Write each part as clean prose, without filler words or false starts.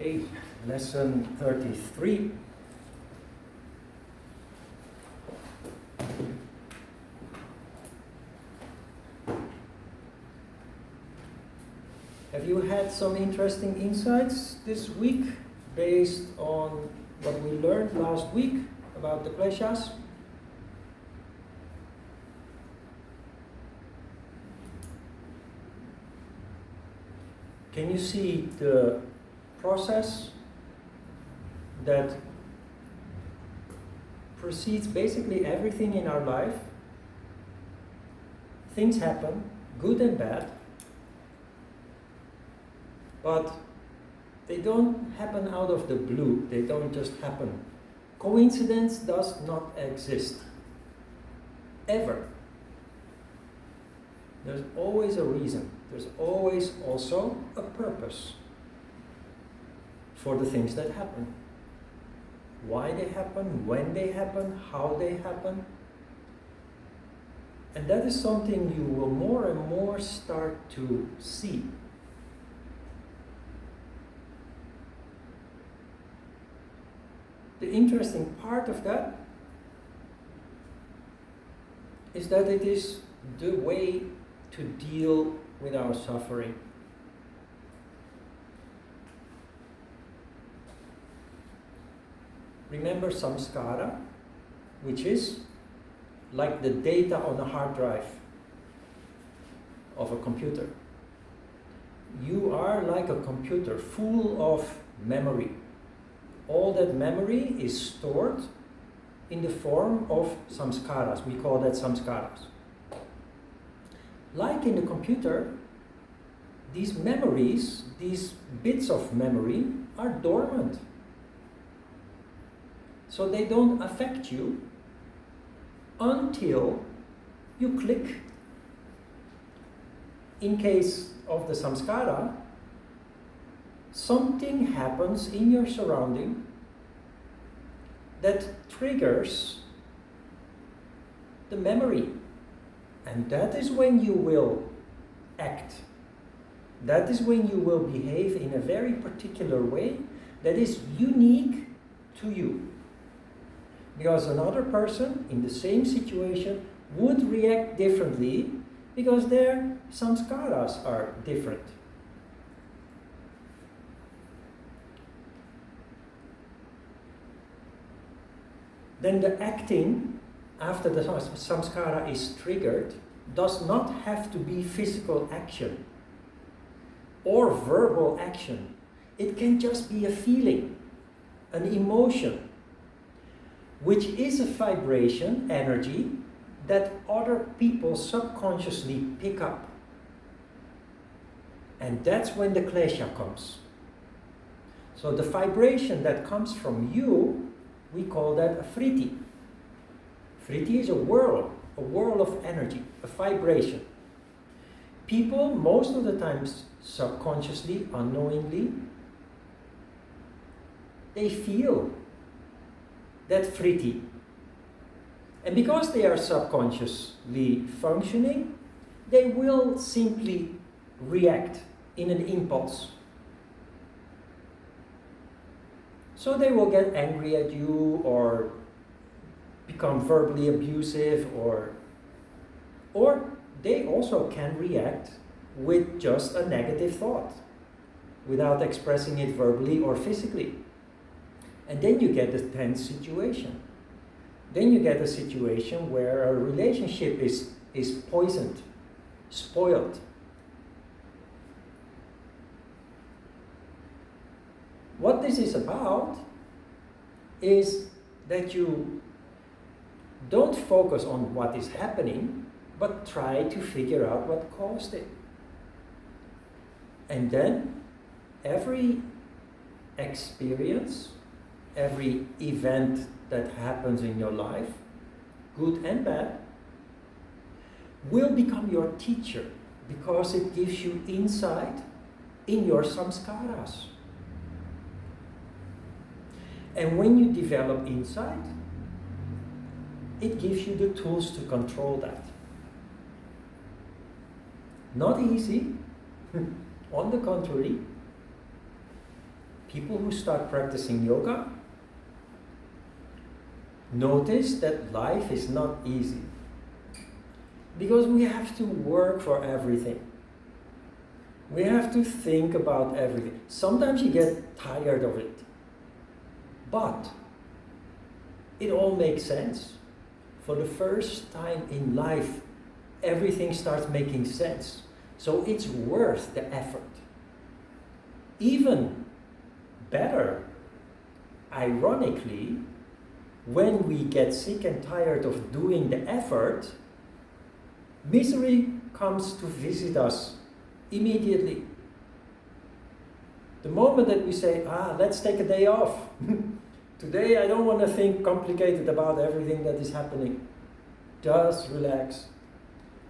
Okay, lesson 33. Have you had some interesting insights this week based on what we learned last week about the Kleshas? Can you see the process that precedes basically everything in our life? Things happen, good and bad, but they don't happen out of the blue. They don't just happen. Coincidence does not exist. Ever. There's always a reason. There's always also a purpose for the things that happen. Why they happen, when they happen, how they happen. And that is something you will more and more start to see. The interesting part of that is that it is the way to deal with our suffering. Remember samskara, which is like the data on a hard drive of a computer. You are like a computer full of memory. All that memory is stored in the form of samskaras. We call that samskaras. Like in the computer, these memories, these bits of memory, are dormant. So they don't affect you until you click. In case of the samskara, something happens in your surrounding that triggers the memory. And that is when you will act. That is when you will behave in a very particular way that is unique to you. Because another person in the same situation would react differently because their samskaras are different. Then the acting after the samskara is triggered does not have to be physical action or verbal action. It can just be a feeling, an emotion, which is a vibration, energy, that other people subconsciously pick up. And that's when the klesha comes. So the vibration that comes from you, we call that a vritti. Vritti is a whirl of energy, a vibration. People, most of the times, subconsciously, unknowingly, they feel that vritti. And because they are subconsciously functioning, they will simply react in an impulse. So they will get angry at you or become verbally abusive or they also can react with just a negative thought without expressing it verbally or physically. And then you get a tense situation. Then you get a situation where a relationship is poisoned, spoiled. What this is about is that you don't focus on what is happening, but try to figure out what caused it. And then every experience, every event that happens in your life, good and bad, will become your teacher because it gives you insight in your samskaras. And when you develop insight, it gives you the tools to control that. Not easy. On the contrary, people who start practicing yoga notice that life is not easy. Because we have to work for everything. We have to think about everything. Sometimes you get tired of it. But it all makes sense. For the first time in life, everything starts making sense. So it's worth the effort. Even better, ironically, when we get sick and tired of doing the effort, misery comes to visit us immediately. The moment that we say, let's take a day off. Today I don't want to think complicated about everything that is happening. Just relax.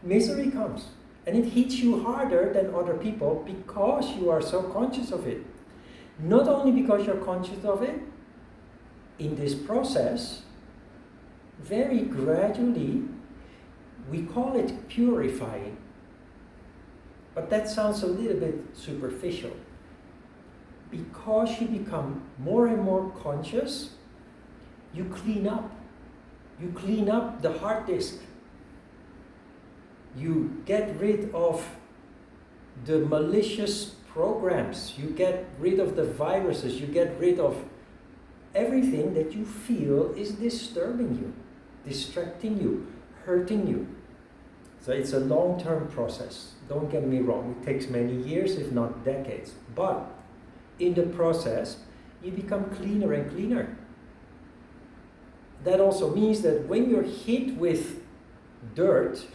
Misery comes. And it hits you harder than other people because you are so conscious of it. Not only because you're conscious of it, in this process, very gradually, we call it purifying. But that sounds a little bit superficial. Because you become more and more conscious, you clean up. You clean up the hard disk. You get rid of the malicious programs. You get rid of the viruses. You get rid of everything that you feel is disturbing you, distracting you, hurting you. So it's a long-term process. Don't get me wrong. It takes many years, if not decades. But in the process, you become cleaner and cleaner. That also means that when you're hit with dirt,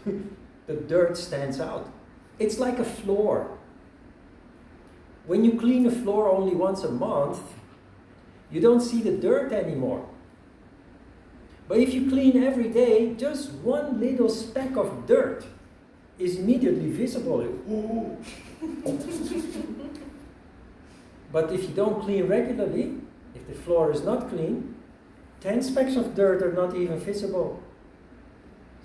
the dirt stands out. It's like a floor. When you clean a floor only once a month, you don't see the dirt anymore. But if you clean every day, just one little speck of dirt is immediately visible. But if you don't clean regularly, if the floor is not clean, 10 specks of dirt are not even visible.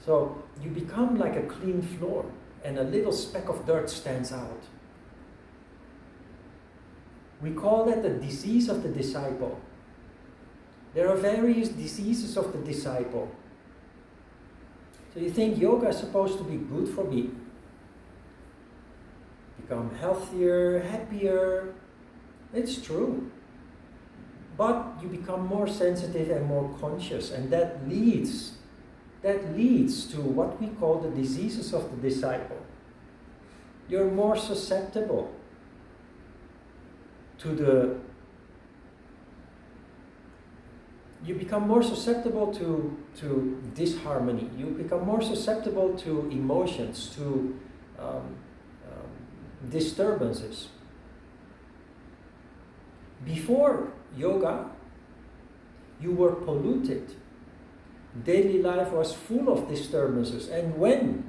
So you become like a clean floor, and a little speck of dirt stands out. We call that the disease of the disciple. There are various diseases of the disciple. So you think yoga is supposed to be good for me. Become healthier, happier. It's true. But you become more sensitive and more conscious, and that leads to what we call the diseases of the disciple. You're more susceptible you become more susceptible to disharmony. You become more susceptible to emotions, to disturbances. Before yoga, you were polluted. Daily life was full of disturbances, and when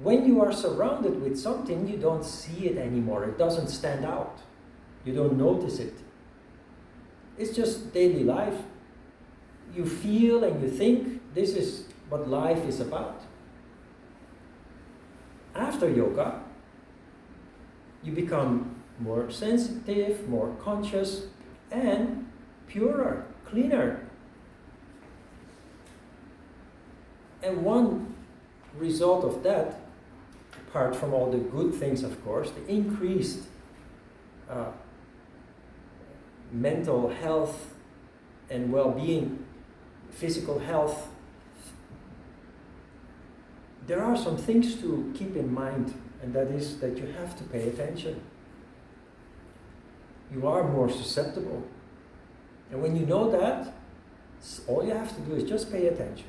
you are surrounded with something, you don't see it anymore. It doesn't stand out. You don't notice it. It's just daily life. You feel and you think this is what life is about. After yoga, you become more sensitive, more conscious, and purer, cleaner. And one result of that, apart from all the good things, of course, the increased mental health and well-being, physical health, there are some things to keep in mind, and that is that you have to pay attention. You are more susceptible. And when you know that, all you have to do is just pay attention.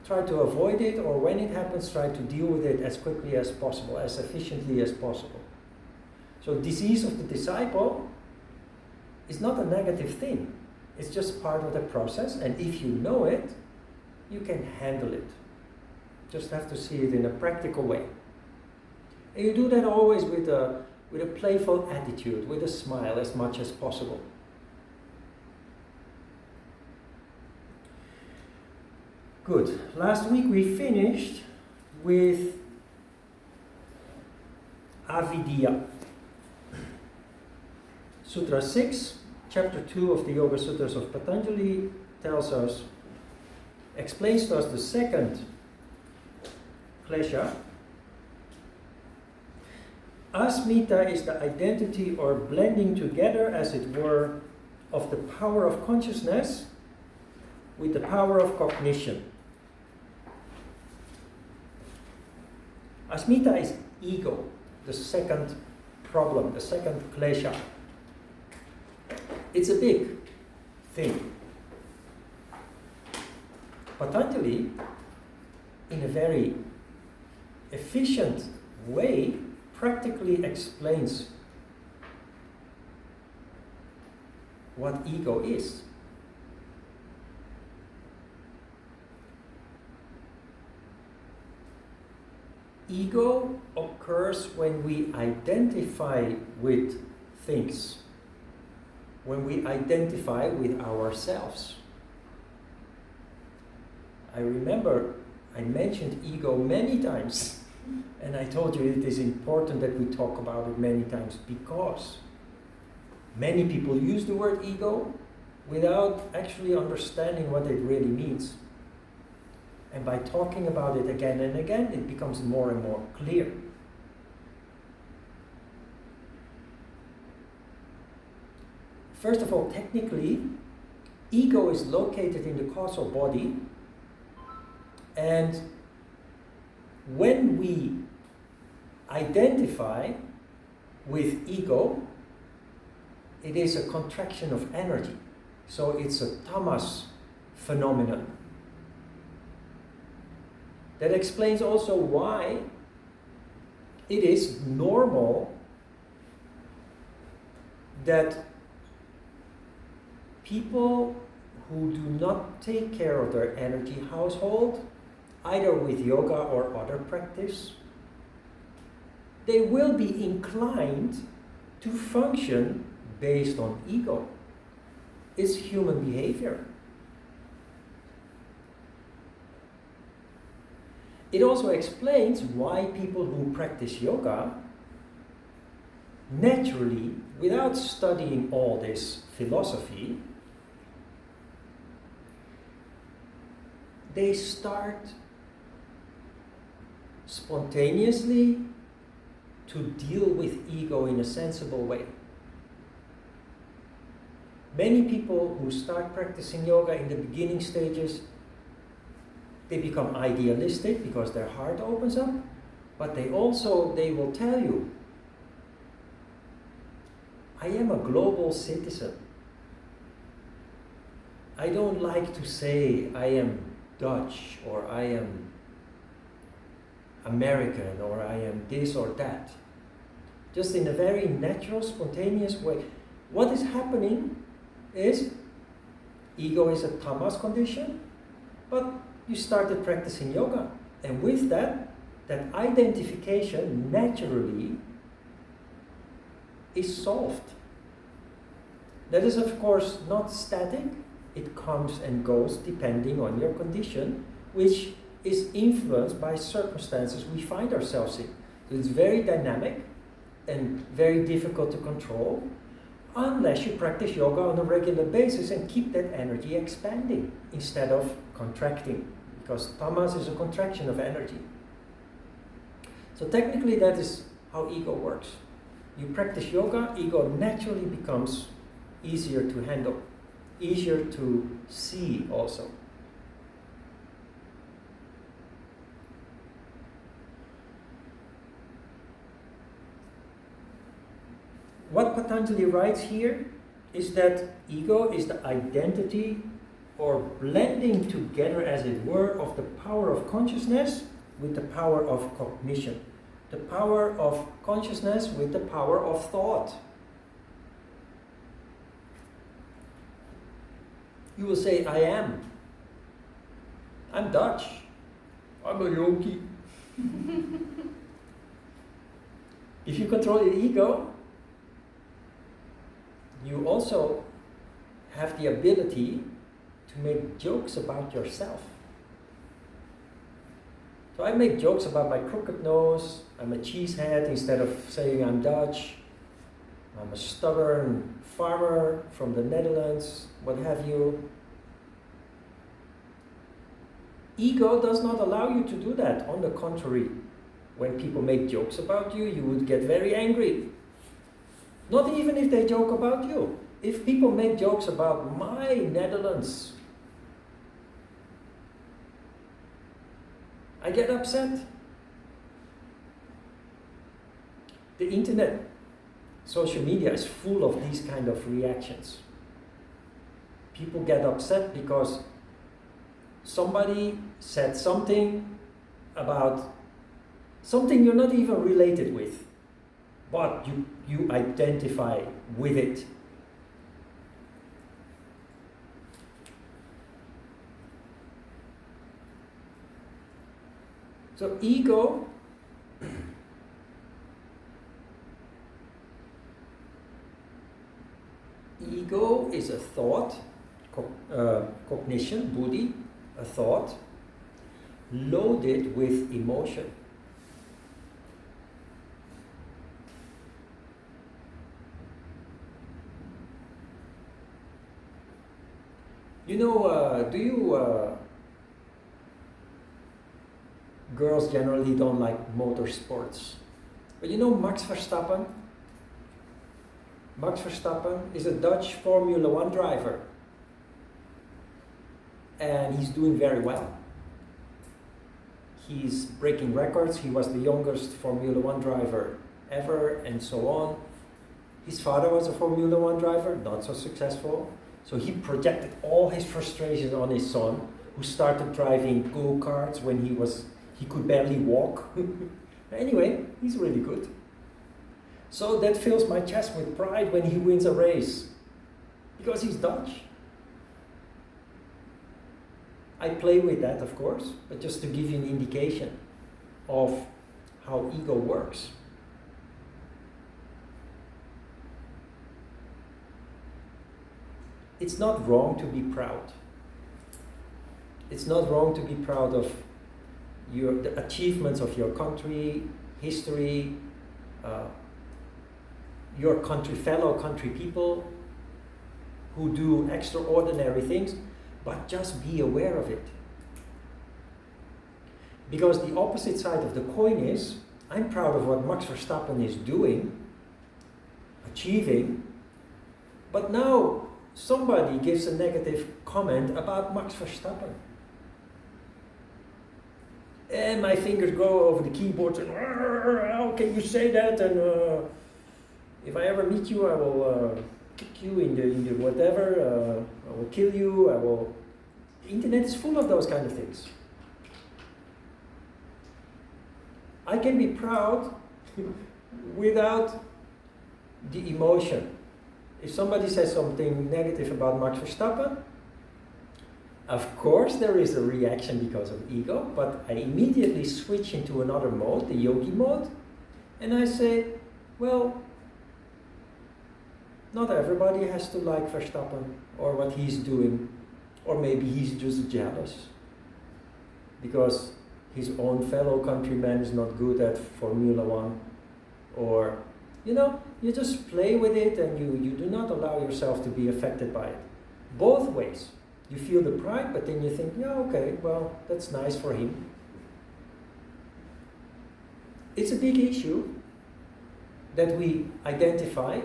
Try to avoid it, or when it happens, try to deal with it as quickly as possible, as efficiently as possible. So disease of the disciple is not a negative thing. It's just part of the process, and if you know it, you can handle it. Just have to see it in a practical way. And you do that always with a playful attitude, with a smile as much as possible. Good. Last week we finished with avidya. Sutra 6, chapter 2 of the Yoga Sutras of Patanjali explains to us the second klesha. Asmita is the identity or blending together, as it were, of the power of consciousness with the power of cognition. Asmita is ego, the second problem, the second klesha. It's a big thing. Patanjali, in a very efficient way, practically explains what ego is. Ego occurs when we identify with things, when we identify with ourselves. I remember I mentioned ego many times, and I told you it is important that we talk about it many times because many people use the word ego without actually understanding what it really means. And by talking about it again and again, it becomes more and more clear. First of all, technically, ego is located in the causal body, and when we identify with ego, it is a contraction of energy. So it's a tamas phenomenon. That explains also why it is normal that people who do not take care of their energy household, either with yoga or other practice, they will be inclined to function based on ego. It's human behavior. It also explains why people who practice yoga naturally, without studying all this philosophy, they start spontaneously to deal with ego in a sensible way. Many people who start practicing yoga in the beginning stages, they become idealistic because their heart opens up, but they will tell you, I am a global citizen. I don't like to say I am Dutch or I am American or I am this or that. Just in a very natural, spontaneous way. What is happening is ego is a tamas condition, but you started practicing yoga, and with that identification naturally is solved. That is, of course, not static. It comes and goes depending on your condition, which is influenced by circumstances we find ourselves in. So it's very dynamic and very difficult to control unless you practice yoga on a regular basis and keep that energy expanding instead of contracting, because tamas is a contraction of energy. So technically that is how ego works. You practice yoga, ego naturally becomes easier to handle, easier to see also. What Patanjali writes here is that ego is the identity or blending together, as it were, of the power of consciousness with the power of cognition. The power of consciousness with the power of thought. You will say, I'm Dutch. I'm a yogi. If you control your ego, you also have the ability to make jokes about yourself. So I make jokes about my crooked nose, I'm a cheesehead instead of saying I'm Dutch. I'm a stubborn farmer from the Netherlands, what have you. Ego does not allow you to do that. On the contrary, when people make jokes about you, you would get very angry. Not even if they joke about you. If people make jokes about my Netherlands, I get upset. The internet, social media is full of these kind of reactions. People get upset because somebody said something about something you're not even related with, but you identify with it. So ego is a thought, cognition, buddhi, a thought, loaded with emotion. You know, girls generally don't like motorsports. But you know Max Verstappen? Max Verstappen is a Dutch Formula 1 driver. And he's doing very well. He's breaking records. He was the youngest Formula 1 driver ever, and so on. His father was a Formula 1 driver, not so successful. So he projected all his frustrations on his son, who started driving go-karts when he could barely walk. Anyway, he's really good. So that fills my chest with pride when he wins a race, because he's Dutch. I play with that, of course, but just to give you an indication of how ego works. It's not wrong to be proud. It's not wrong to be proud of the achievements of your country, history, your fellow country people who do extraordinary things, but just be aware of it. Because the opposite side of the coin is, I'm proud of what Max Verstappen is doing, achieving, but now somebody gives a negative comment about Max Verstappen. And my fingers go over the keyboard and, how can you say that? And if I ever meet you, I will kick you in the whatever, I will kill you, The internet is full of those kind of things. I can be proud without the emotion. If somebody says something negative about Max Verstappen, of course there is a reaction because of ego, but I immediately switch into another mode, the yogi mode, and I say, well, not everybody has to like Verstappen or what he's doing, or maybe he's just jealous because his own fellow countryman is not good at Formula 1, or, you just play with it and you do not allow yourself to be affected by it. Both ways. You feel the pride, but then you think, yeah, okay, well, that's nice for him. It's a big issue that we identify,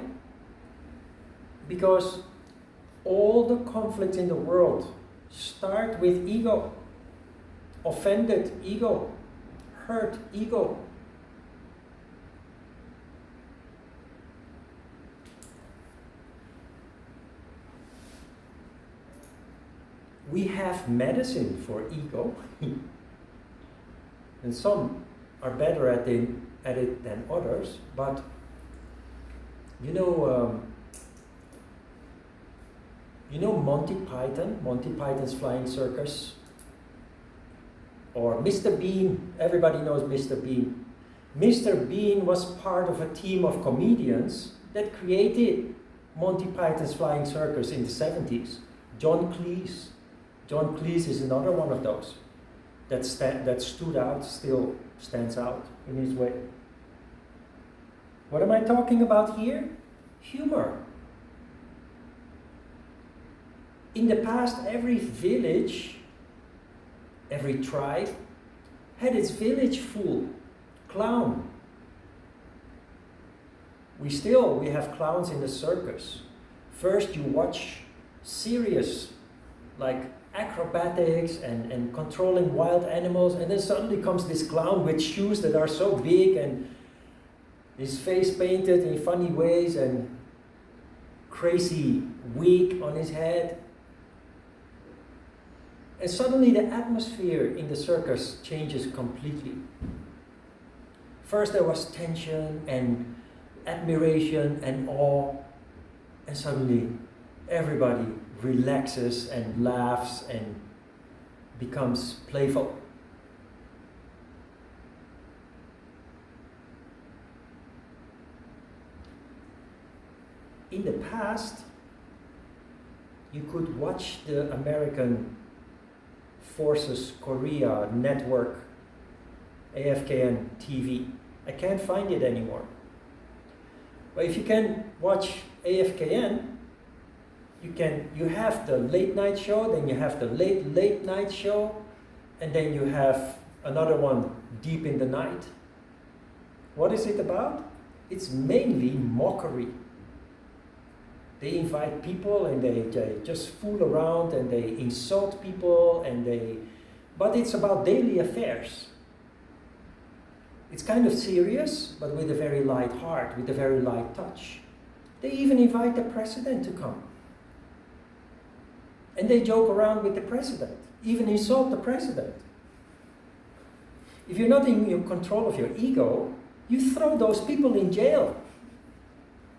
because all the conflicts in the world start with ego. Offended ego, hurt ego. We have medicine for ego, and some are better at it than others, but Monty Python's Flying Circus, or Mr. Bean. Everybody knows Mr. Bean. Mr. Bean was part of a team of comedians that created Monty Python's Flying Circus in the 70s. John Cleese is another one of those that stood out, still stands out in his way. What am I talking about here? humor. In the past, every village, every tribe had its village fool, clown. We have clowns in the circus. First you watch serious, like acrobatics and controlling wild animals, and then suddenly comes this clown with shoes that are so big and his face painted in funny ways and crazy wig on his head. And suddenly the atmosphere in the circus changes completely. First there was tension and admiration and awe, and suddenly everybody relaxes and laughs and becomes playful. In the past, you could watch the American Forces Korea network, AFKN TV. I can't find it anymore. But if you can watch AFKN, you have the late night show, then you have the late night show, and then you have another one deep in the night. What is it about? It's mainly mockery. They invite people and they just fool around and they insult people but it's about daily affairs. It's kind of serious, but with a very light heart, with a very light touch. They even invite the president to come. And they joke around with the president, even insult the president. If you're not in your control of your ego, you throw those people in jail,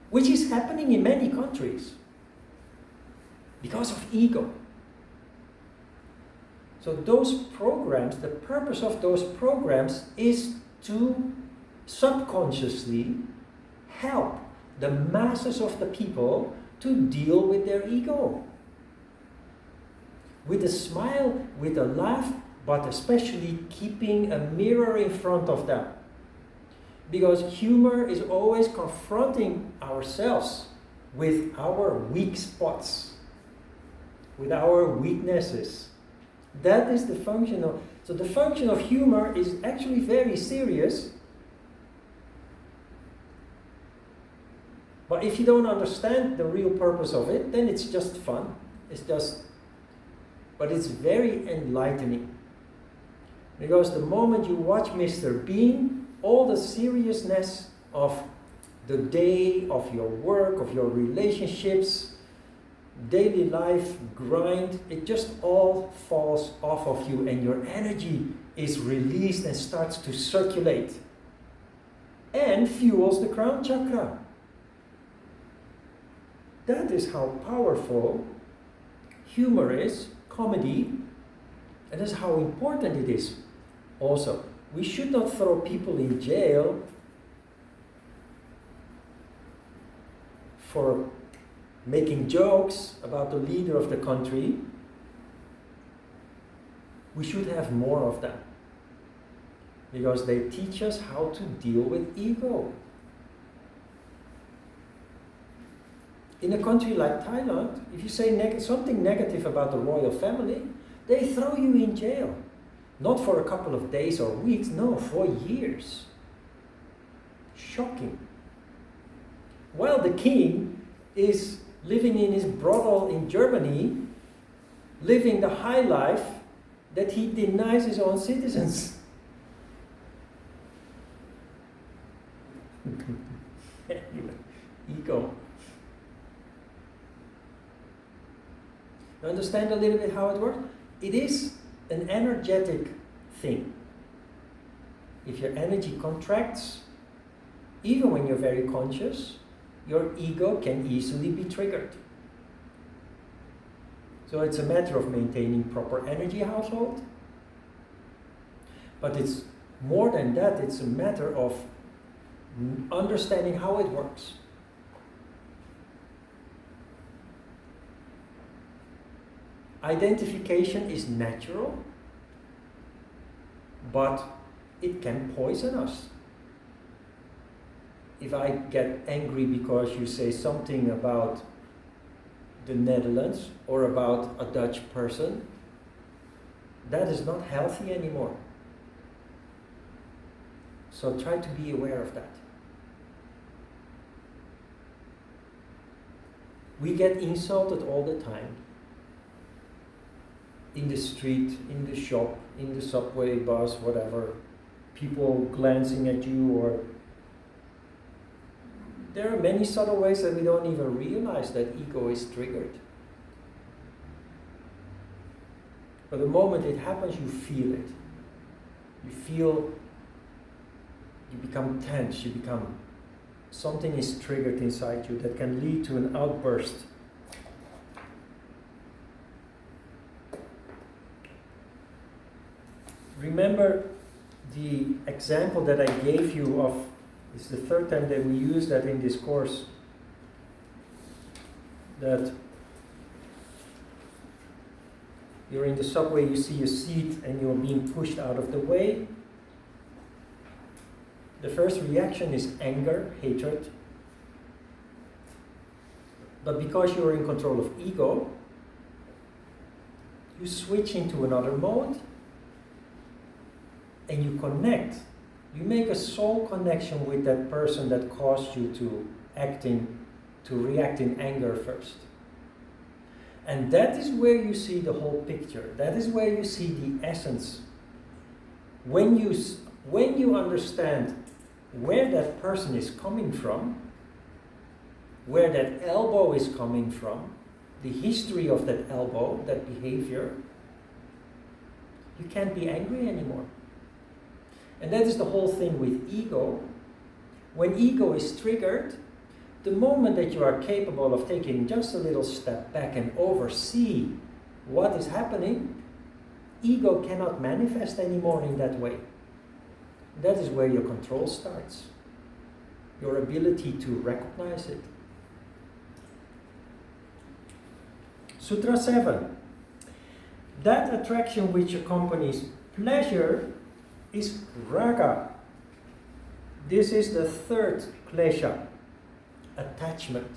which is happening in many countries because of ego. So those programs, the purpose of those programs is to subconsciously help the masses of the people to deal with their ego. With a smile, with a laugh, but especially keeping a mirror in front of them. Because humor is always confronting ourselves with our weak spots, with our weaknesses. That is the function of... So the function of humor is actually very serious. But if you don't understand the real purpose of it, then it's just fun. But it's very enlightening. Because the moment you watch Mr. Bean, all the seriousness of the day, of your work, of your relationships, daily life, grind, it just all falls off of you and your energy is released and starts to circulate and fuels the crown chakra. That is how powerful humor is, comedy, and that's how important it is. Also, we should not throw people in jail for making jokes about the leader of the country. We should have more of them, because they teach us how to deal with ego. In a country like Thailand, if you say something negative about the royal family, they throw you in jail. Not for a couple of days or weeks, no, for years. Shocking. While the king is living in his brothel in Germany, living the high life that he denies his own citizens. Ego. You understand a little bit how it works? It is an energetic thing. If your energy contracts, even when you're very conscious, your ego can easily be triggered. So it's a matter of maintaining proper energy household. But it's more than that, it's a matter of understanding how it works. Identification is natural, but it can poison us. if I get angry because you say something about the Netherlands or about a Dutch person, that is not healthy anymore. So try to be aware of that. We get insulted all the time. In the street, in the shop, in the subway, bus, whatever. People glancing at you, or there are many subtle ways that we don't even realize that ego is triggered. But the moment it happens, you feel it. You feel, you become tense, you become, something is triggered inside you that can lead to an outburst. Remember the example that I gave you of, it's the third time that we use that in this course, that you're in the subway, you see a seat and you're being pushed out of the way. The first reaction is anger, hatred. But because you're in control of ego, you switch into another mode and you connect. You make a soul connection with that person that caused you to react in anger first. And that is where you see the whole picture. That is where you see the essence. When you understand where that person is coming from, where that elbow is coming from, the history of that elbow, that behavior, you can't be angry anymore. And that is the whole thing with ego. When ego is triggered, the moment that you are capable of taking just a little step back and oversee what is happening, ego cannot manifest anymore in that way. That is where your control starts. Your ability to recognize it. Sutra 7. That attraction which accompanies pleasure is raga. This is the third klesha, attachment.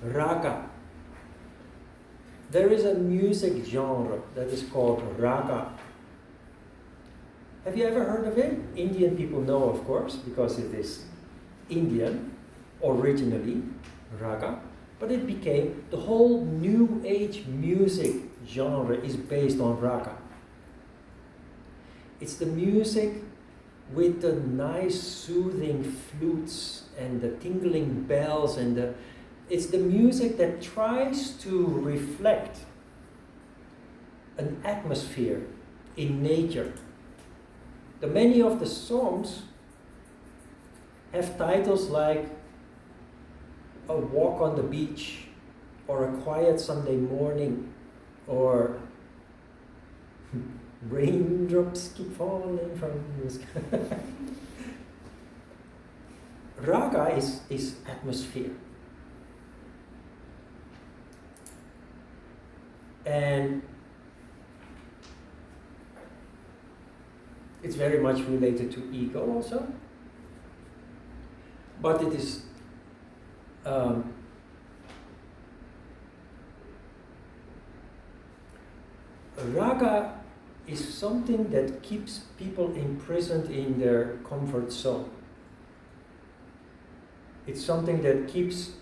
Raga. There is a music genre that is called raga. Have you ever heard of it? Indian people know, of course, because it is Indian originally, raga. But it became, the whole new age music genre is based on raga. It's the music with the nice soothing flutes and the tingling bells, and it's the music that tries to reflect an atmosphere in nature. The many of the songs have titles like A Walk on the Beach, or A Quiet Sunday Morning, or Raindrops Keep Falling from the Sky. Raga is atmosphere. And it's very much related to ego also. But it is raga is something that keeps people imprisoned in their comfort zone. It's something that keeps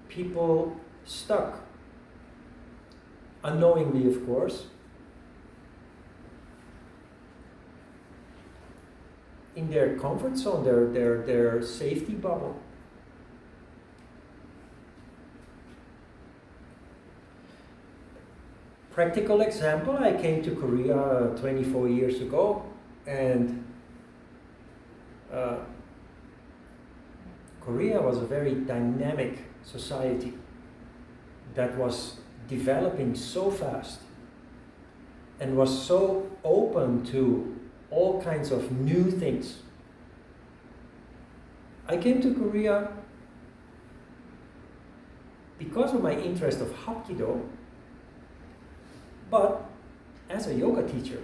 people stuck, unknowingly, of course, in their comfort zone, their safety bubble. Practical example, I came to Korea 24 years ago, and Korea was a very dynamic society that was developing so fast and was so open to all kinds of new things. I came to Korea because of my interest of Hapkido, but as a yoga teacher.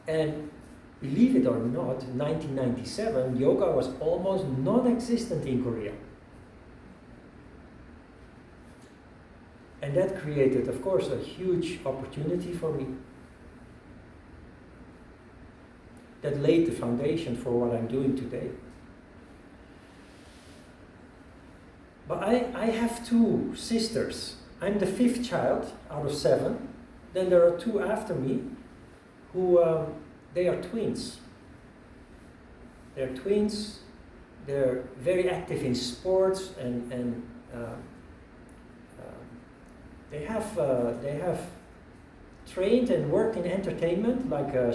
And believe it or not, in 1997, yoga was almost non-existent in Korea. And that created, of course, a huge opportunity for me. That laid the foundation for what I'm doing today. But I have two sisters. I'm the fifth child out of 7. Then there are 2 after me who, they are twins. They're twins. They're very active in sports and they have trained and worked in entertainment, like a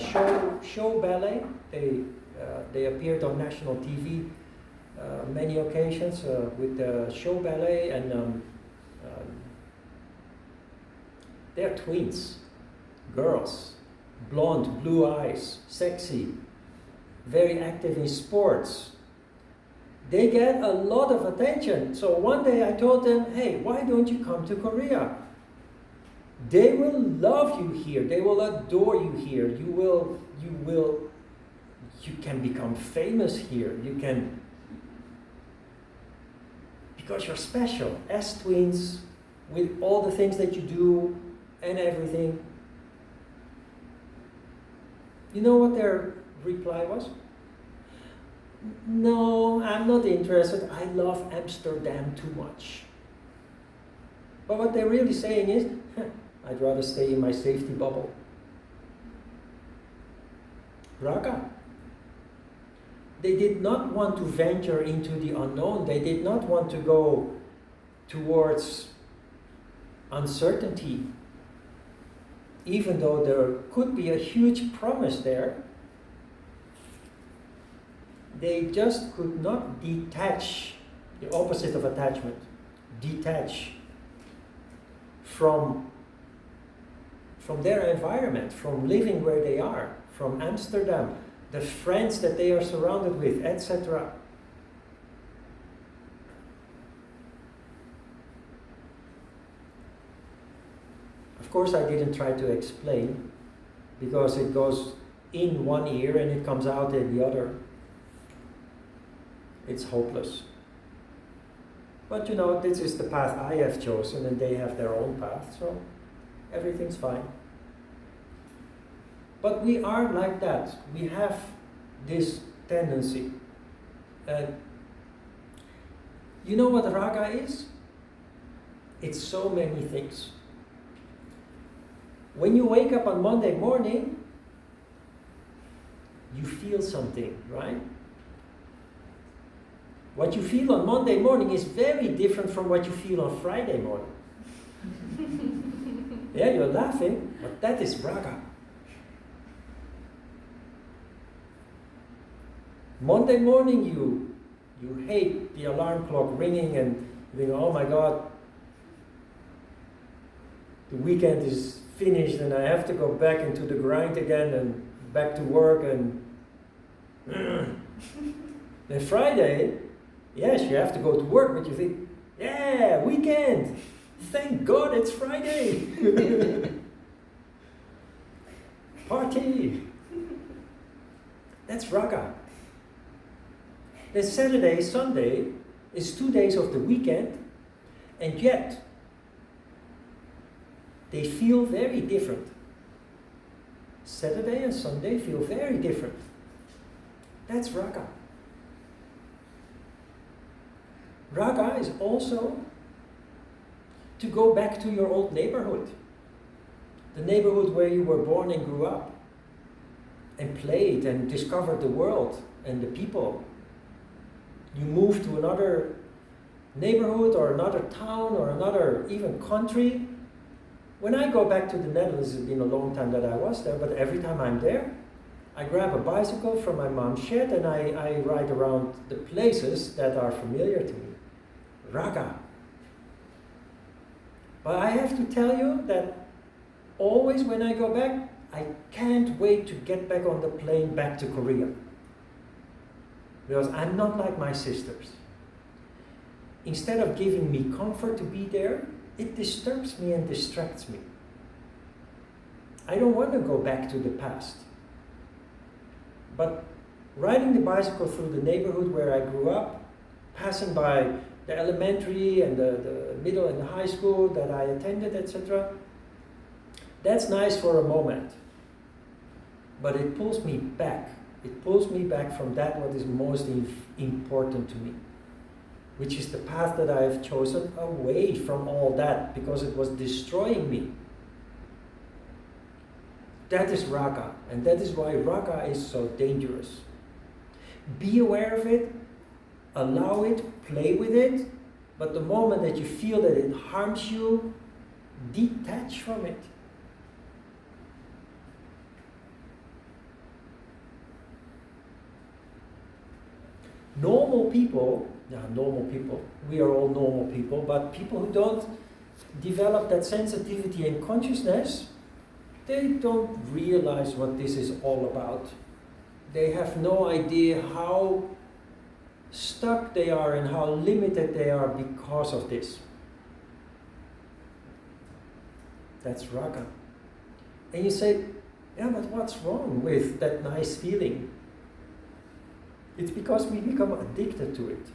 show ballet. They appeared on national TV many occasions with the show ballet, and they're twins, girls, blonde, blue eyes, sexy, very active in sports. They get a lot of attention. So one day I told them, hey, why don't you come to Korea? They will love you here. They will adore you here. You can become famous here. You can, because you're special as twins, with all the things that you do and everything. You know what their reply was? No, I'm not interested. I love Amsterdam too much. But what they're really saying is, I'd rather stay in my safety bubble. Raga. They did not want to venture into the unknown. They did not want to go towards uncertainty. Even though there could be a huge promise there, they just could not detach, the opposite of attachment, detach from their environment, from living where they are, from Amsterdam, the friends that they are surrounded with, etc. Of course, I didn't try to explain, because it goes in one ear and it comes out in the other. It's hopeless. But you know, this is the path I have chosen, and they have their own path, so everything's fine. But we are like that. We have this tendency. You know what raga is? It's so many things. When you wake up on Monday morning, you feel something, right? What you feel on Monday morning is very different from what you feel on Friday morning. Yeah, you're laughing, but that is raga. Monday morning you hate the alarm clock ringing and you think, oh my God, the weekend is finished and I have to go back into the grind again and back to work and then Friday, yes, you have to go to work, but you think, yeah, weekend, thank God it's Friday. Party. That's raga. Then Saturday, Sunday is 2 days of the weekend, and yet they feel very different. Saturday and Sunday feel very different. That's raga. Raga is also to go back to your old neighborhood. The neighborhood where you were born and grew up and played and discovered the world and the people. You move to another neighborhood or another town or another even country. When I go back to the Netherlands, it's been a long time that I was there, but every time I'm there, I grab a bicycle from my mom's shed and I ride around the places that are familiar to me. Raga. But I have to tell you that always when I go back, I can't wait to get back on the plane back to Korea. Because I'm not like my sisters. Instead of giving me comfort to be there, it disturbs me and distracts me. I don't want to go back to the past. But riding the bicycle through the neighborhood where I grew up, passing by the elementary and the middle and the high school that I attended, etc., that's nice for a moment. But it pulls me back. It pulls me back from that what is most important to me, which is the path that I have chosen away from all that because it was destroying me. That is raga, and that is why raga is so dangerous. Be aware of it, allow it, play with it, but the moment that you feel that it harms you, detach from it. Normal people, we are all normal people, but people who don't develop that sensitivity and consciousness, they don't realize what this is all about. They have no idea how stuck they are and how limited they are because of this. That's raga. And you say, yeah, but what's wrong with that nice feeling? It's because we become addicted to it.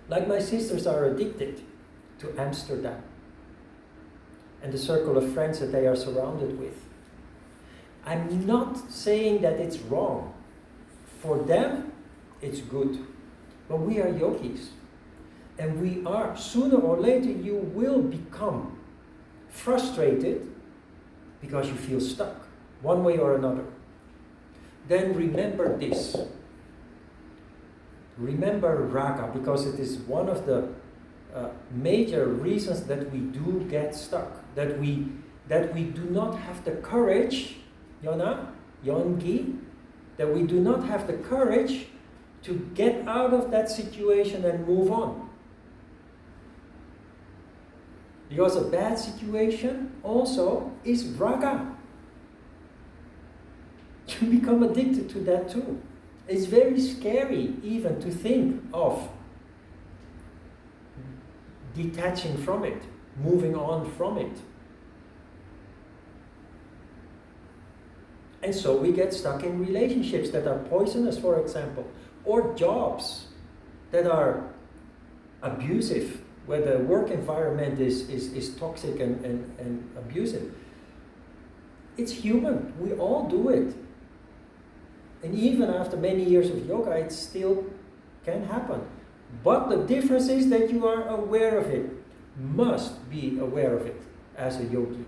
Like my sisters are addicted to Amsterdam and the circle of friends that they are surrounded with. I'm not saying that it's wrong. For them, it's good. But we are yogis. And we are, sooner or later, you will become frustrated because you feel stuck, one way or another. Then remember this. Remember raga, because it is one of the major reasons that we do get stuck. That we do not have the courage, Yongi, that we do not have the courage to get out of that situation and move on. Because a bad situation also is raga. You become addicted to that too. It's very scary even to think of detaching from it, moving on from it. And so we get stuck in relationships that are poisonous, for example, or jobs that are abusive, where the work environment is toxic and abusive. It's human. We all do it. And even after many years of yoga, it still can happen. But the difference is that you are aware of it. Must be aware of it as a yogi.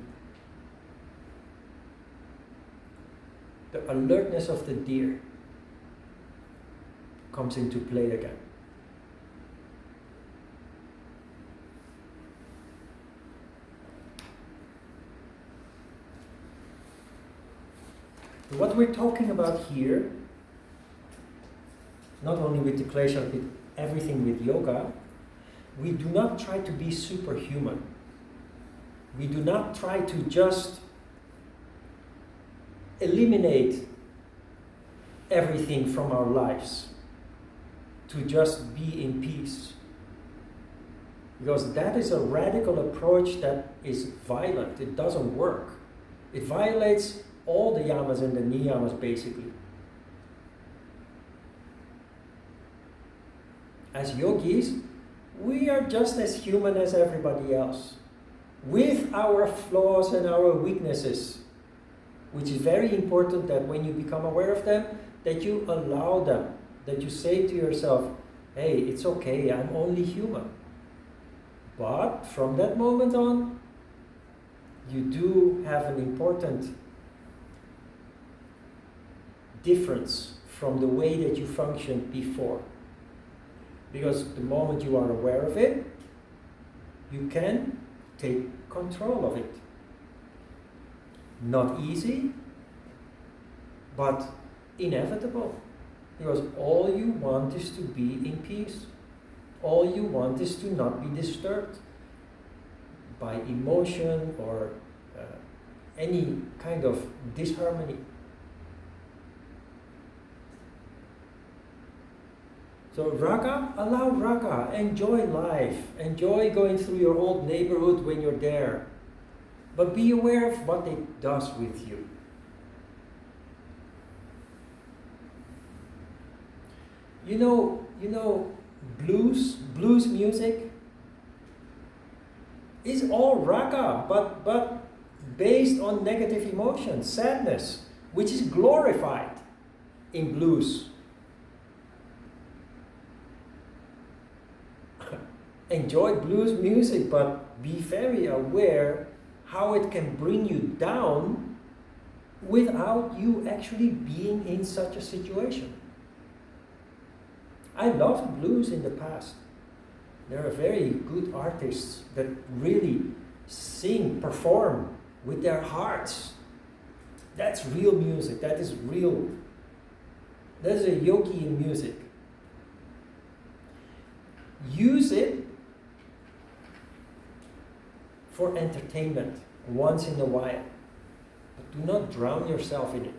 The alertness of the deer comes into play again. What we're talking about here, not only with the Kleshas, but everything with yoga, we do not try to be superhuman. We do not try to just eliminate everything from our lives, to just be in peace. Because that is a radical approach that is violent. It doesn't work. It violates all the yamas and the niyamas, basically. As yogis, we are just as human as everybody else, with our flaws and our weaknesses, which is very important that when you become aware of them, that you allow them, that you say to yourself, hey, it's okay, I'm only human. But from that moment on, you do have an important difference from the way that you functioned before. Because the moment you are aware of it, you can take control of it. Not easy, but inevitable. Because all you want is to be in peace. All you want is to not be disturbed by emotion or any kind of disharmony. So raga, allow raga, enjoy life, enjoy going through your old neighborhood when you're there. But be aware of what it does with you. You know, blues music is all raga, but based on negative emotions, sadness, which is glorified in blues. Enjoy blues music, but be very aware how it can bring you down without you actually being in such a situation. I loved blues in the past. There are very good artists that really sing, perform with their hearts. That's real music. That is real. That is a yogi in music. Use it for entertainment once in a while, but do not drown yourself in it.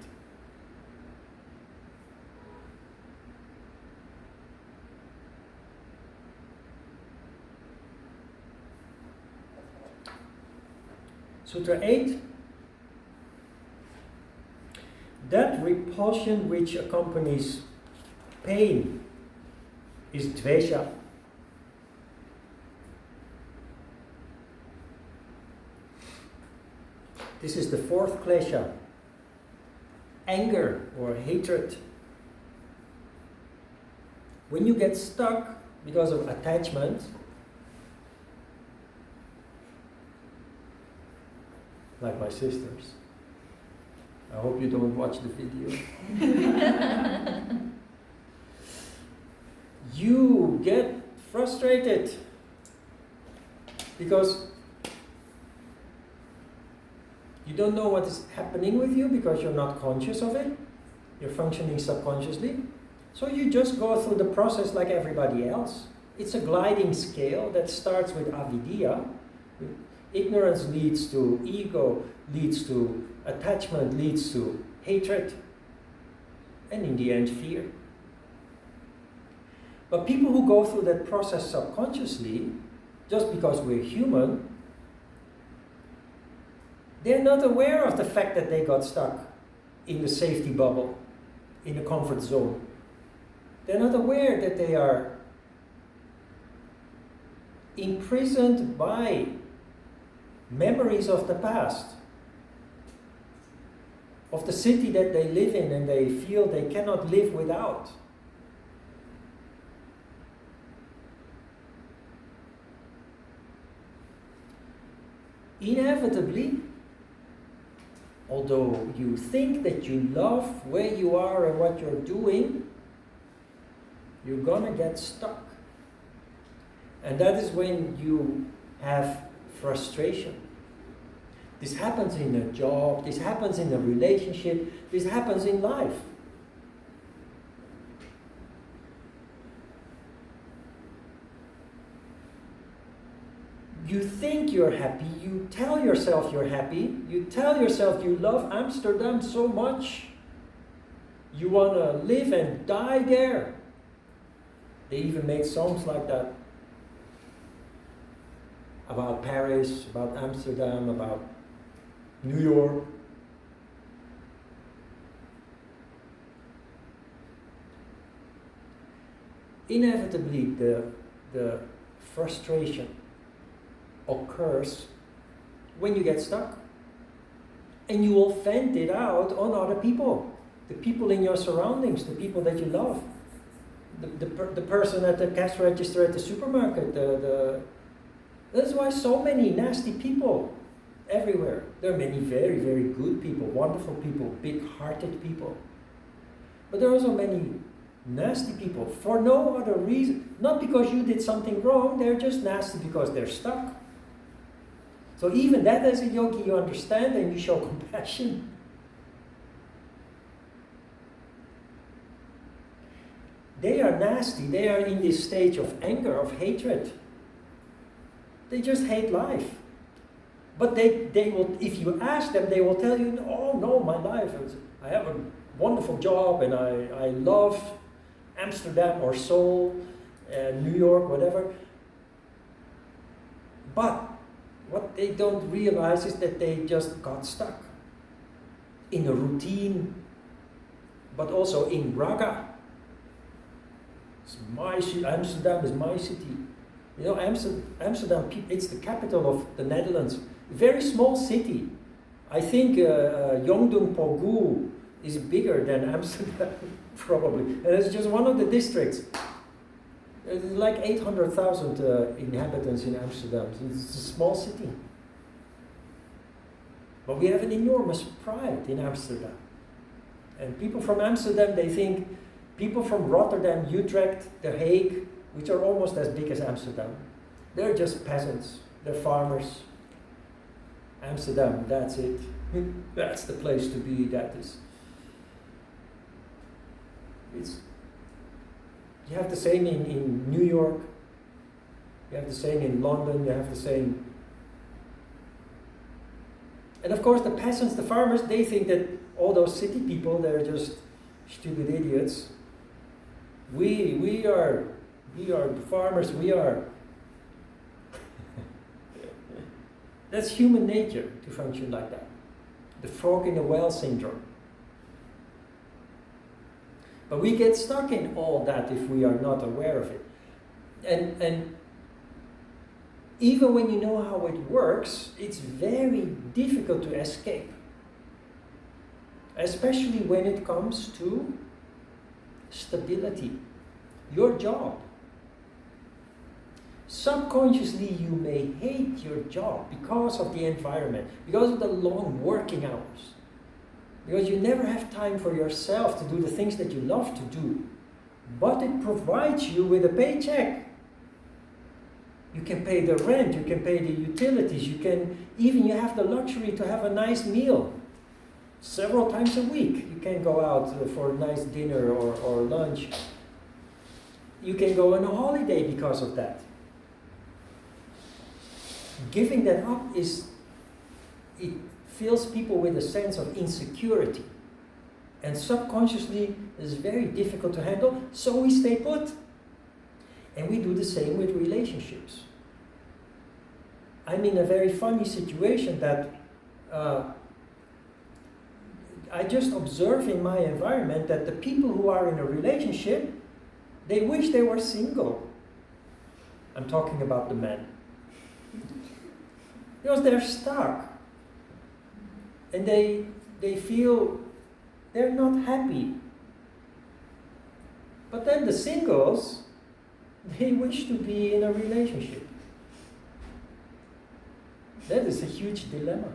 Sutra 8. That repulsion which accompanies pain is dvesha. This is the fourth klesha. Anger or hatred. When you get stuck because of attachment, like my sisters. I hope you don't watch the video. You get frustrated because you don't know what is happening with you because you're not conscious of it. You're functioning subconsciously. So you just go through the process like everybody else. It's a gliding scale that starts with avidya. Ignorance leads to ego, leads to attachment, leads to hatred, and in the end, fear. But people who go through that process subconsciously, just because we're human, they're not aware of the fact that they got stuck in the safety bubble, in the comfort zone. They're not aware that they are imprisoned by memories of the past, of the city that they live in and they feel they cannot live without. Inevitably, although you think that you love where you are and what you're doing, you're gonna get stuck. And that is when you have frustration. This happens in a job, this happens in a relationship, this happens in life. You think you're happy, you tell yourself you're happy, you tell yourself you love Amsterdam so much, you want to live and die there. They even made songs like that. About Paris, about Amsterdam, about New York. Inevitably, the frustration occurs when you get stuck. And you will vent it out on other people. The people in your surroundings, the people that you love. The person at the cash register at the supermarket, That's why so many nasty people everywhere. There are many very, very good people, wonderful people, big-hearted people. But there are also many nasty people for no other reason. Not because you did something wrong, they're just nasty because they're stuck. So even that as a yogi you understand and you show compassion. They are nasty, they are in this stage of anger, of hatred. They just hate life. But they will, if you ask them, they will tell you, oh no, my life, I have a wonderful job and I love Amsterdam or Seoul, New York, whatever. But what they don't realize is that they just got stuck in a routine, but also in raga. Amsterdam is my city. You know, Amsterdam, it's the capital of the Netherlands. Very small city. I think Yongdong Pogu is bigger than Amsterdam, probably. And it's just one of the districts. There's like 800,000 inhabitants in Amsterdam. It's a small city. But we have an enormous pride in Amsterdam. And people from Amsterdam, they think people from Rotterdam, Utrecht, The Hague, which are almost as big as Amsterdam, they're just peasants. They're farmers. Amsterdam, that's it. That's the place to be. You have the same in New York. You have the same in London. You have the same. And of course, the peasants, the farmers, they think that all those city people, they're just stupid idiots. We are the farmers. That's human nature to function like that. The frog in the well syndrome. But we get stuck in all that if we are not aware of it. And even when you know how it works, it's very difficult to escape. Especially when it comes to stability. Your job. Subconsciously, you may hate your job because of the environment, because of the long working hours, because you never have time for yourself to do the things that you love to do. But it provides you with a paycheck. You can pay the rent, you can pay the utilities, you have the luxury to have a nice meal several times a week. You can go out for a nice dinner or lunch. You can go on a holiday because of that. Giving that up it fills people with a sense of insecurity. And subconsciously, it's very difficult to handle, so we stay put. And we do the same with relationships. I'm in a very funny situation that I just observe in my environment that the people who are in a relationship, they wish they were single. I'm talking about the men. Because they're stuck. And they feel they're not happy. But then the singles, they wish to be in a relationship. That is a huge dilemma.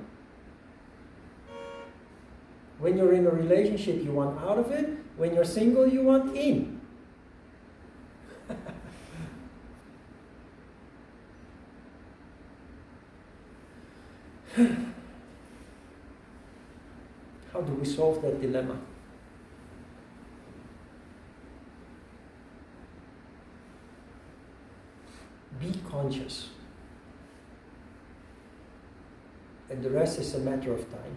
When you're in a relationship, you want out of it. When you're single, you want in. How do we solve that dilemma? Be conscious. And the rest is a matter of time.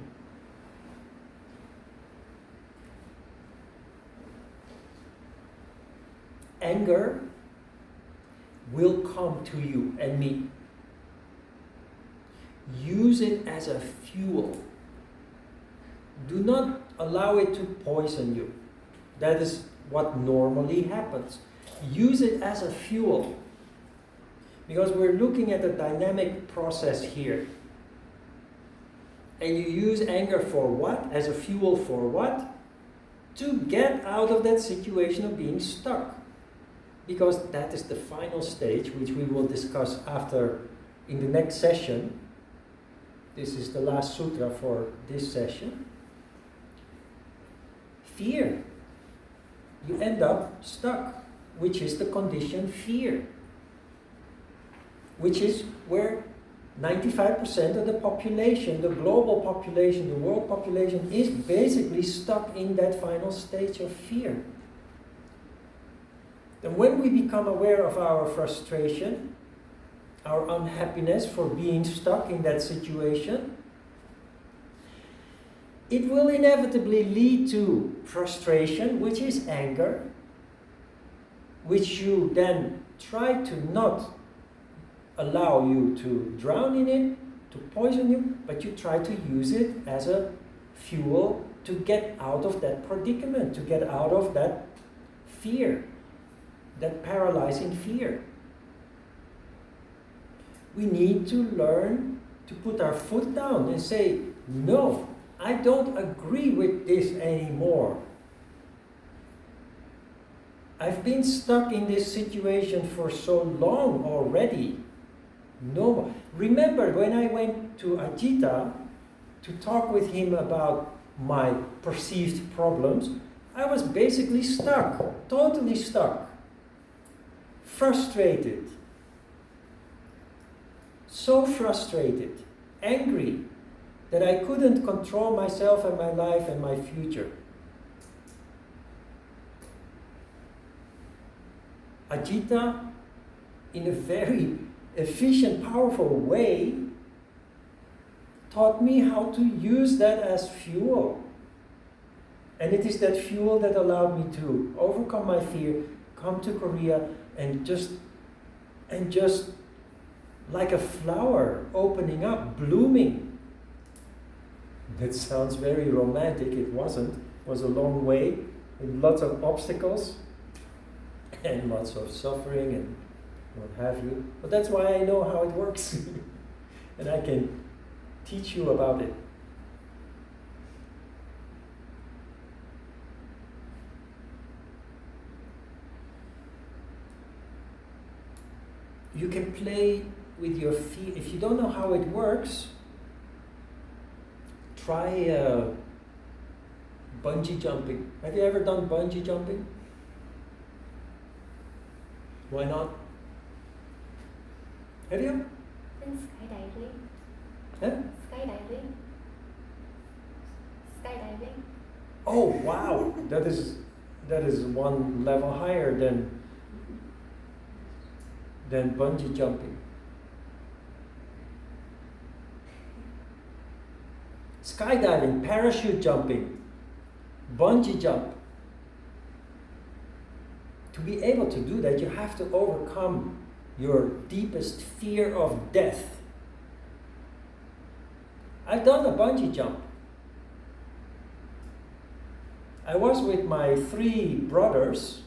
Anger will come to you and me. Use it as a fuel. Do not allow it to poison you. That is what normally happens. Use it as a fuel. Because we're looking at a dynamic process here. And you use anger for what? As a fuel for what? To get out of that situation of being stuck. Because that is the final stage, which we will discuss in the next session. This is the last sutra for this session. Fear. You end up stuck, which is the condition fear. Which is where 95% of the population, the global population, the world population, is basically stuck in that final stage of fear. And when we become aware of our frustration, our unhappiness for being stuck in that situation, it will inevitably lead to frustration, which is anger, which you then try to not allow you to drown in it, to poison you, but you try to use it as a fuel to get out of that predicament, to get out of that fear. that paralyzing fear. We need to learn to put our foot down and say, no, I don't agree with this anymore. I've been stuck in this situation for so long already. No more. Remember when I went to Ajita to talk with him about my perceived problems, I was basically stuck, totally stuck, frustrated, so frustrated, angry that I couldn't control myself and my life and my future. Ajita, in a very efficient, powerful way, taught me how to use that as fuel. And it is that fuel that allowed me to overcome my fear, come to Korea, and just like a flower opening up, blooming. That sounds very romantic. It wasn't. It was a long way with lots of obstacles and lots of suffering and what have you. But that's why I know how it works. And I can teach you about it. You can play with your feet. If you don't know how it works, try bungee jumping. Have you ever done bungee jumping? Why not? Have you? And skydiving. Huh? Skydiving. Skydiving. Oh wow! That is one level higher than bungee jumping. Skydiving, parachute jumping, bungee jump. To be able to do that, you have to overcome your deepest fear of death. I've done a bungee jump. I was with my 3 brothers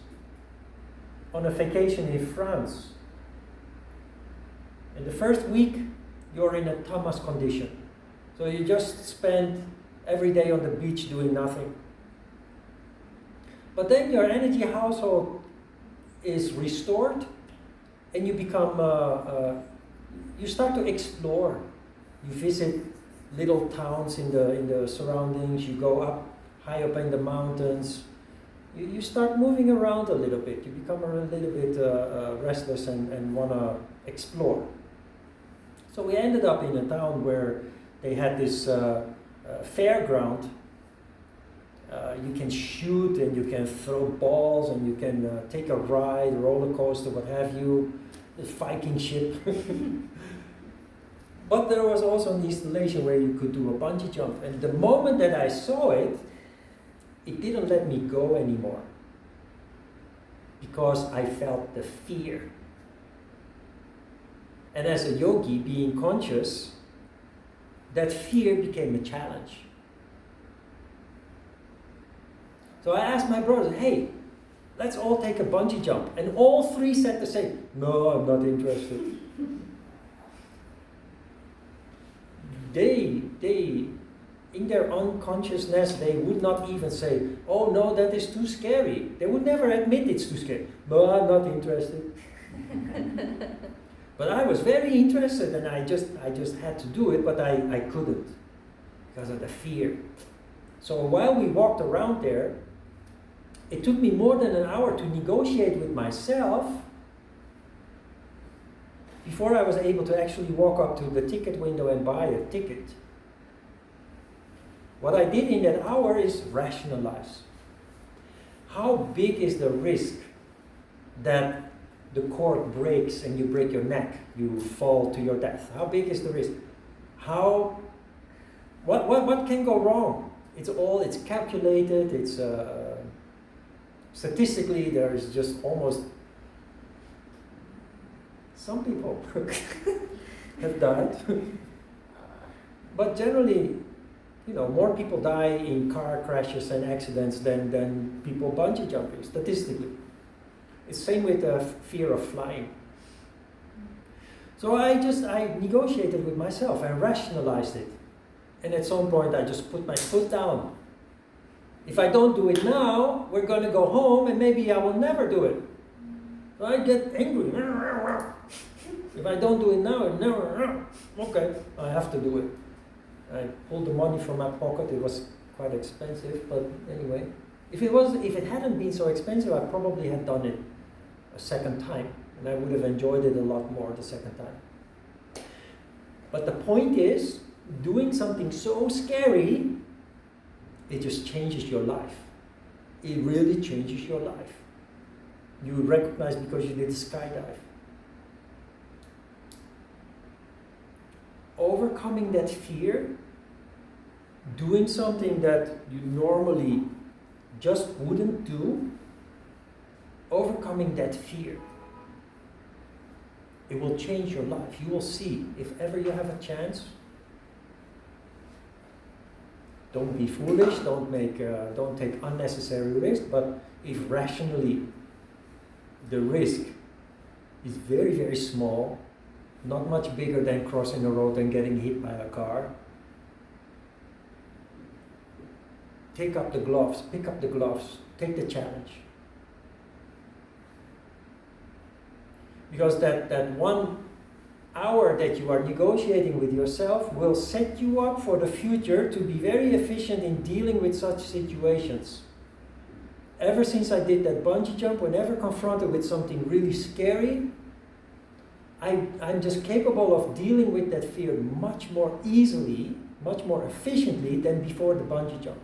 on a vacation in France. In the first week, you're in a tamas condition. So you just spend every day on the beach doing nothing. But then your energy household is restored, and you become, you start to explore. You visit little towns in the surroundings, you go up, high up in the mountains. You start moving around a little bit. You become a little bit restless and want to explore. So we ended up in a town where they had this fairground. You can shoot and you can throw balls and you can take a ride, roller coaster, what have you, this Viking ship. But there was also an installation where you could do a bungee jump. And the moment that I saw it, it didn't let me go anymore. Because I felt the fear. And as a yogi, being conscious, that fear became a challenge. So I asked my brothers, hey, let's all take a bungee jump. And all 3 said the same. No, I'm not interested. They, in their unconsciousness, they would not even say, oh no, that is too scary. They would never admit it's too scary. No, I'm not interested. But I was very interested, and I just had to do it, but I couldn't because of the fear. So while we walked around there, it took me more than an hour to negotiate with myself before I was able to actually walk up to the ticket window and buy a ticket. What I did in that hour is rationalize. How big is the risk that the cord breaks and you break your neck, you fall to your death? How big is the risk? What can go wrong? It's calculated, it's statistically there is just almost, some people have died. But generally, more people die in car crashes and accidents than people bungee jumping, statistically. It's same with the fear of flying. So I negotiated with myself, I rationalized it. And at some point I just put my foot down. If I don't do it now, we're going to go home and maybe I will never do it. So I get angry. If I don't do it now, okay, I have to do it. I pulled the money from my pocket. It was quite expensive, but anyway. If it hadn't been so expensive, I probably had done it a second time. And I would have enjoyed it a lot more the second time. But the point is, doing something so scary, it just changes your life. It really changes your life. You recognize because you did a skydive. Overcoming that fear, doing something that you normally just wouldn't do, overcoming that fear, it will change your life. You will see, if ever you have a chance, don't be foolish, don't take unnecessary risk, but if rationally the risk is very, very small, not much bigger than crossing a road and getting hit by a car, pick up the gloves, take the challenge. Because that 1 hour that you are negotiating with yourself will set you up for the future to be very efficient in dealing with such situations. Ever since I did that bungee jump, whenever confronted with something really scary, I'm just capable of dealing with that fear much more easily, much more efficiently than before the bungee jump.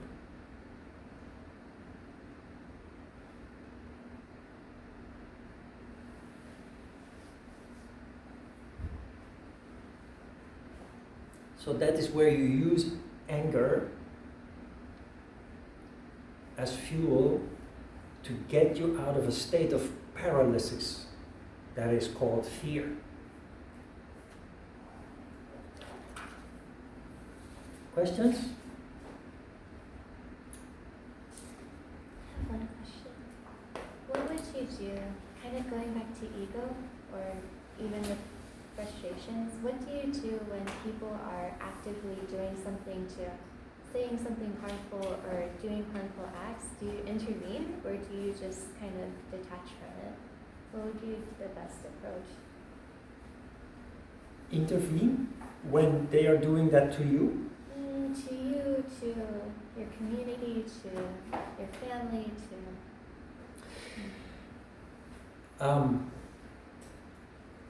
So that is where you use anger as fuel to get you out of a state of paralysis that is called fear. Questions? I have one question. What would you do, kind of going back to ego, or even with frustrations, what do you do when people are actively doing something saying something harmful or doing harmful acts? Do you intervene, or do you just kind of detach from it? What would be the best approach? Intervene when they are doing that to you? To you, to your community, to your family, to...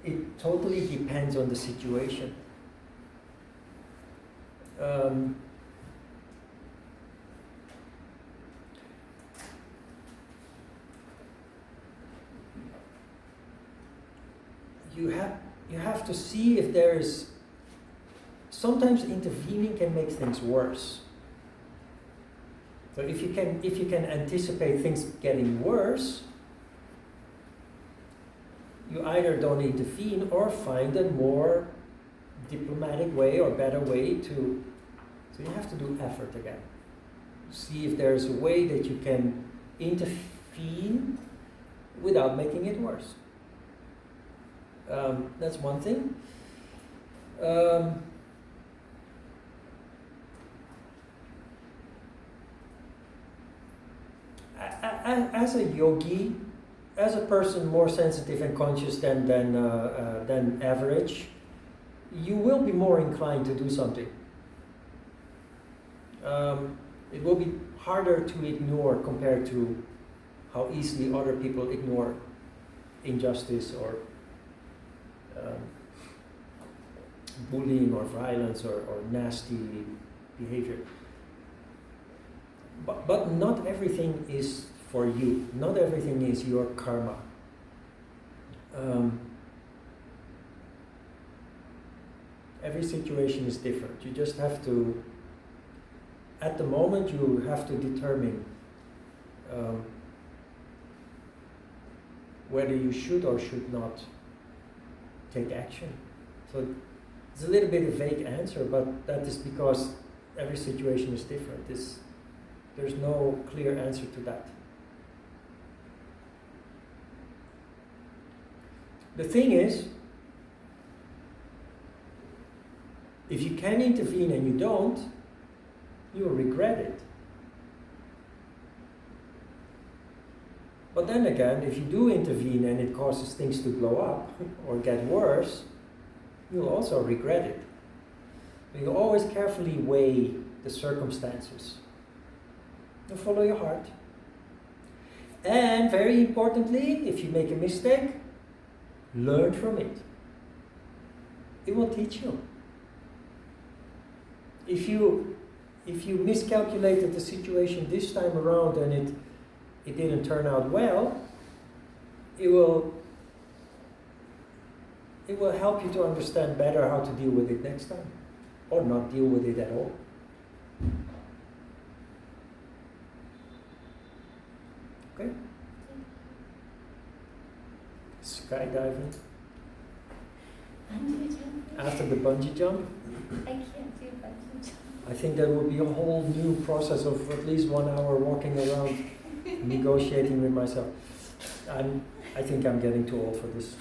It totally depends on the situation. You have to see if there is. Sometimes intervening can make things worse. So if you can anticipate things getting worse, you either don't intervene or find a more diplomatic way or better way to. So you have to do effort again. See if there's a way that you can intervene without making it worse. That's one thing. As a yogi, as a person more sensitive and conscious than average, you will be more inclined to do something. It will be harder to ignore compared to how easily other people ignore injustice or bullying or violence or nasty behavior. But not everything is for you. Not everything is your karma. Every situation is different. You just have to, at the moment, you have to determine whether you should or should not take action. So it's a little bit of a vague answer, but that is because every situation is different. There's no clear answer to that. The thing is, if you can intervene and you don't, you will regret it. But then again, if you do intervene and it causes things to blow up or get worse, you'll also regret it. But you always carefully weigh the circumstances. You follow your heart. And very importantly, if you make a mistake, learn from it. It will teach you. If you miscalculated the situation this time around and it didn't turn out well, it will help you to understand better how to deal with it next time, or not deal with it at all. Okay? Skydiving. Bungee jumping? After the bungee jump, I can't do bungee jumping. I think there will be a whole new process of at least 1 hour walking around, negotiating with myself. I think I'm getting too old for this.